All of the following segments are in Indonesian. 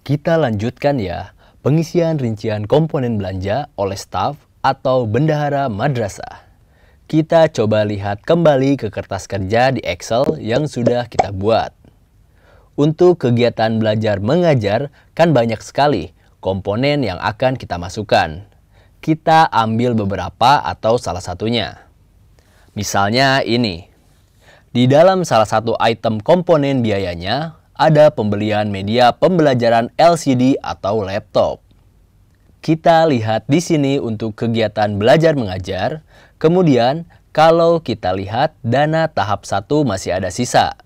Kita lanjutkan ya, pengisian rincian komponen belanja oleh staf atau bendahara madrasah. Kita coba lihat kembali ke kertas kerja di Excel yang sudah kita buat. Untuk kegiatan belajar mengajar kan banyak sekali komponen yang akan kita masukkan. Kita ambil beberapa atau salah satunya. Misalnya ini. Di dalam salah satu item komponen biayanya, ada pembelian media pembelajaran LCD atau laptop. Kita lihat di sini untuk kegiatan belajar mengajar. Kemudian, kalau kita lihat dana tahap 1 masih ada sisa.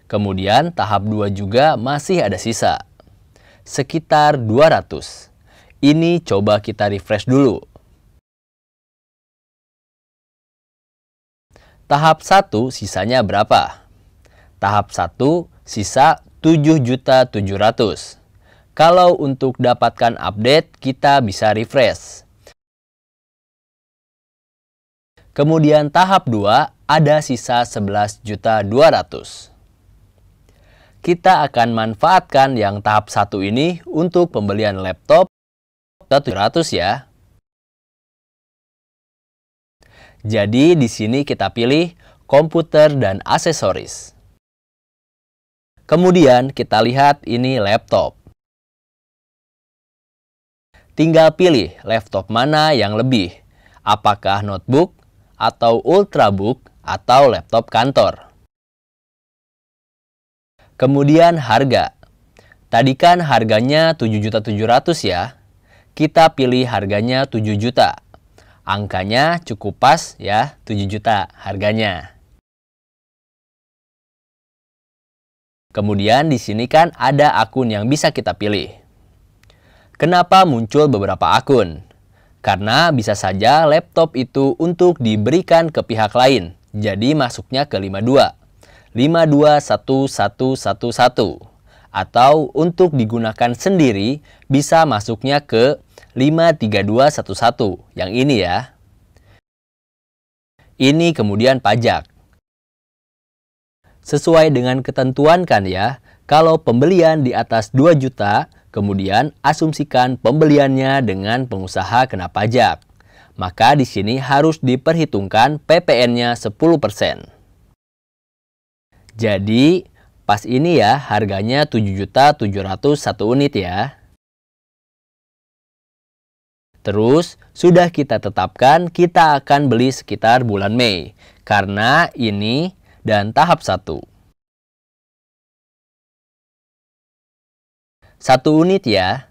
Kemudian, tahap 2 juga masih ada sisa. Sekitar 200. Ini coba kita refresh dulu. Tahap 1 sisanya berapa? Tahap 1 sisa 7.700.000. Kalau untuk dapatkan update, kita bisa refresh. Kemudian tahap 2 ada sisa 11.200.000. Kita akan manfaatkan yang tahap 1 ini untuk pembelian laptop 700 ya. Jadi di sini kita pilih komputer dan aksesoris. Kemudian kita lihat ini laptop. Tinggal pilih laptop mana yang lebih, apakah notebook, atau ultrabook, atau laptop kantor. Kemudian harga. Tadi kan harganya 7.700.000 ya. Kita pilih harganya 7 juta. Angkanya cukup pas ya, 7 juta harganya. Kemudian di sini kan ada akun yang bisa kita pilih. Kenapa muncul beberapa akun? Karena bisa saja laptop itu untuk diberikan ke pihak lain, jadi masuknya ke 52. 521111. Atau untuk digunakan sendiri, bisa masuknya ke 53211, yang ini ya. Ini kemudian pajak. Sesuai dengan ketentuan kan ya, kalau pembelian di atas 2 juta, kemudian asumsikan pembeliannya dengan pengusaha kena pajak. Maka di sini harus diperhitungkan PPN-nya 10%. Jadi, pas ini ya harganya 7.700.000 unit ya. Terus, sudah kita tetapkan kita akan beli sekitar bulan Mei. Karena ini dan tahap 1. 1 unit ya.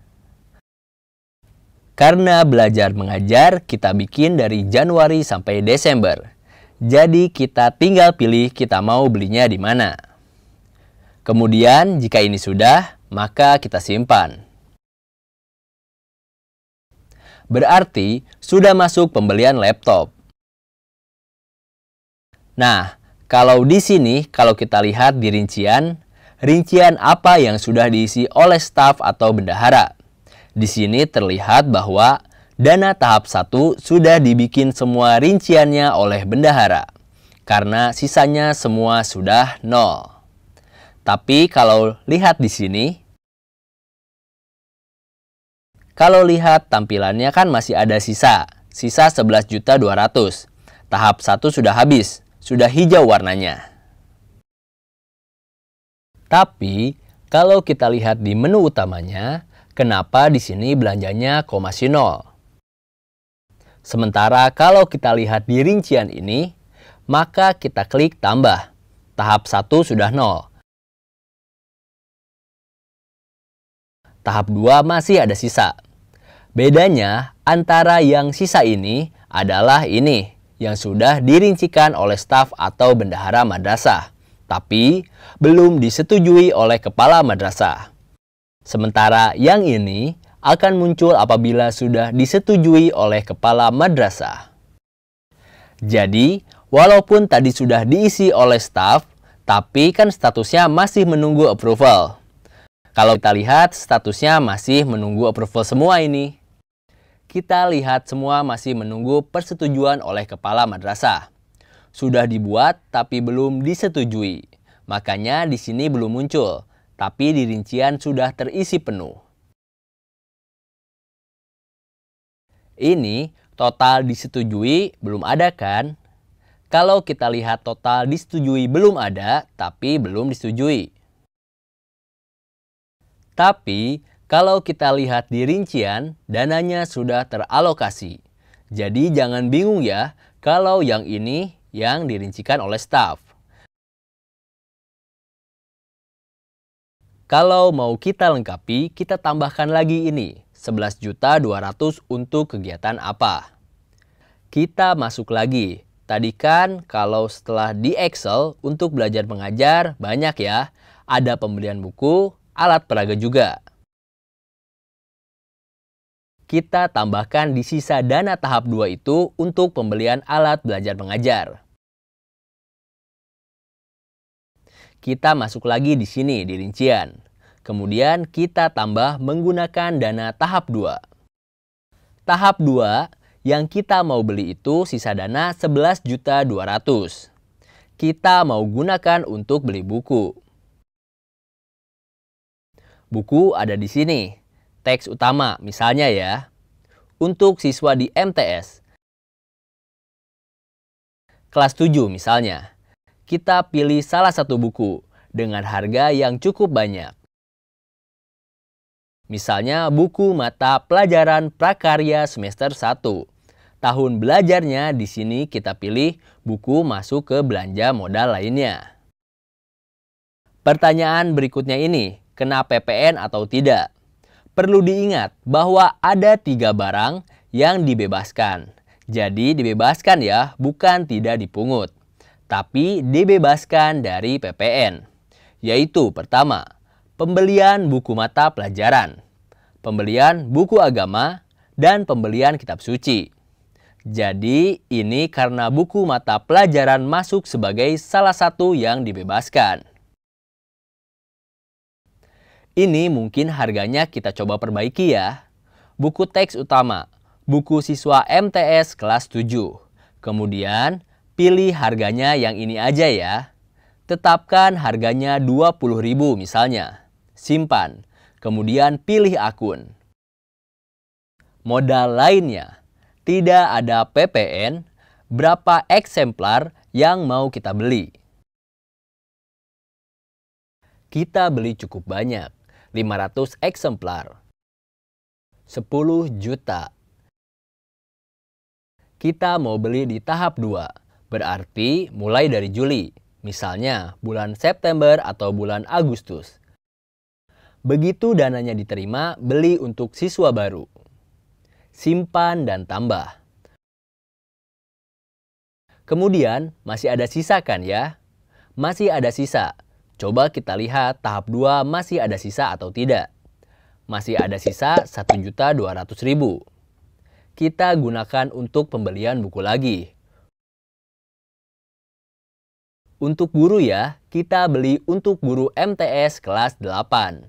Karena belajar mengajar, kita bikin dari Januari sampai Desember. Jadi, kita tinggal pilih kita mau belinya di mana. Kemudian, jika ini sudah, maka kita simpan. Berarti sudah masuk pembelian laptop. Nah, kalau di sini, kalau kita lihat di rincian apa yang sudah diisi oleh staf atau bendahara. Di sini terlihat bahwa dana tahap 1 sudah dibikin semua rinciannya oleh bendahara. Karena sisanya semua sudah 0. Tapi kalau lihat di sini, kalau lihat tampilannya kan masih ada sisa 11.200.000. Tahap 1 sudah habis, sudah hijau warnanya. Tapi kalau kita lihat di menu utamanya, kenapa di sini belanjanya masih 0? Sementara kalau kita lihat di rincian ini, maka kita klik tambah. Tahap 1 sudah 0. Tahap 2 masih ada sisa. Bedanya antara yang sisa ini adalah ini yang sudah dirincikan oleh staf atau bendahara madrasah, tapi belum disetujui oleh kepala madrasah. Sementara yang ini akan muncul apabila sudah disetujui oleh kepala madrasah. Jadi, walaupun tadi sudah diisi oleh staf, tapi kan statusnya masih menunggu approval. Kalau kita lihat statusnya masih menunggu approval semua ini. Kita lihat semua masih menunggu persetujuan oleh kepala madrasah. Sudah dibuat tapi belum disetujui. Makanya di sini belum muncul. tapi di rincian sudah terisi penuh. Ini total disetujui belum ada kan? Kalau kita lihat total disetujui belum ada, tapi belum disetujui. Tapi, kalau kita lihat di rincian, dananya sudah teralokasi. Jadi jangan bingung ya, kalau yang ini yang dirincikan oleh staf. Kalau mau kita lengkapi, kita tambahkan lagi ini, 11.200.000 untuk kegiatan apa. Kita masuk lagi. Tadi kan kalau setelah di Excel untuk belajar mengajar banyak ya. Ada pembelian buku, alat peraga juga. Kita tambahkan di sisa dana tahap 2 itu untuk pembelian alat belajar mengajar. Kita masuk lagi di sini di rincian. Kemudian kita tambah menggunakan dana tahap 2. Tahap 2 yang kita mau beli itu sisa dana 11.200.000. Kita mau gunakan untuk beli buku. Buku ada di sini. Teks utama misalnya ya. Untuk siswa di MTS. Kelas 7 misalnya. Kita pilih salah satu buku dengan harga yang cukup banyak. Misalnya buku mata pelajaran prakarya semester 1. Tahun belajarnya di sini kita pilih buku masuk ke belanja modal lainnya. Pertanyaan berikutnya ini, kena PPN atau tidak? Perlu diingat bahwa ada 3 barang yang dibebaskan. Jadi dibebaskan ya, bukan tidak dipungut. Tapi dibebaskan dari PPN. Yaitu pertama, pembelian buku mata pelajaran, pembelian buku agama, dan pembelian kitab suci. Jadi ini karena buku mata pelajaran masuk sebagai salah satu yang dibebaskan. Ini mungkin harganya kita coba perbaiki ya. Buku teks utama, buku siswa MTS kelas 7. Kemudian pilih harganya yang ini aja ya. Tetapkan harganya 20.000 misalnya. Simpan. Kemudian pilih akun. Modal lainnya. Tidak ada PPN. Berapa eksemplar yang mau kita beli? Kita beli cukup banyak. 500 eksemplar. 10 juta. Kita mau beli di tahap 2. Berarti mulai dari Juli. Misalnya bulan September atau bulan Agustus. Begitu dananya diterima, beli untuk siswa baru. Simpan dan tambah. Kemudian masih ada sisa kan ya? Masih ada sisa. Coba kita lihat tahap 2 masih ada sisa atau tidak. Masih ada sisa 1.200.000. Kita gunakan untuk pembelian buku lagi. Untuk guru ya, kita beli untuk guru MTS kelas 8.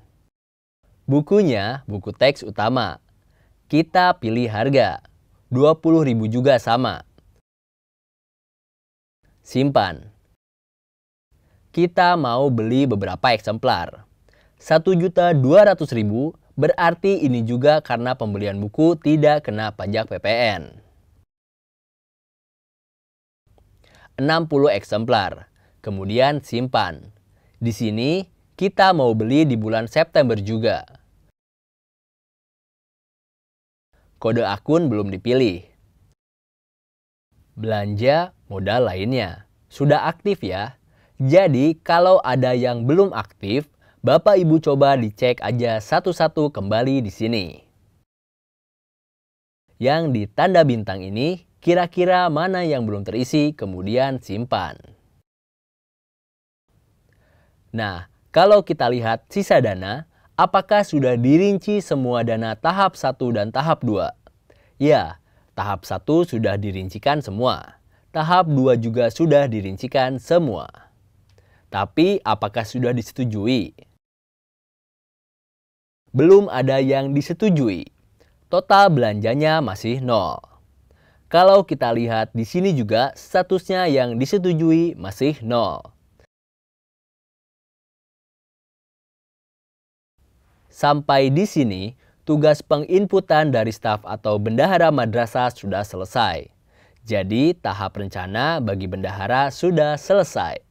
Bukunya, buku teks utama. Kita pilih harga. 20.000 juga sama. Simpan. Kita mau beli beberapa eksemplar. 1.200.000 berarti ini juga karena pembelian buku tidak kena pajak PPN. 60 eksemplar. Kemudian simpan. Di sini kita mau beli di bulan September juga. Kode akun belum dipilih. Belanja modal lainnya. Sudah aktif ya. Jadi kalau ada yang belum aktif, Bapak Ibu coba dicek aja satu-satu kembali di sini. Yang di tanda bintang ini, kira-kira mana yang belum terisi, kemudian simpan. Nah, kalau kita lihat sisa dana, apakah sudah dirinci semua dana tahap 1 dan tahap 2? Ya, tahap 1 sudah dirincikan semua. Tahap 2 juga sudah dirincikan semua. Tapi apakah sudah disetujui? Belum ada yang disetujui. Total belanjanya masih 0. Kalau kita lihat di sini juga statusnya yang disetujui masih 0. Sampai di sini, tugas penginputan dari staf atau bendahara madrasah sudah selesai. Jadi, tahap rencana bagi bendahara sudah selesai.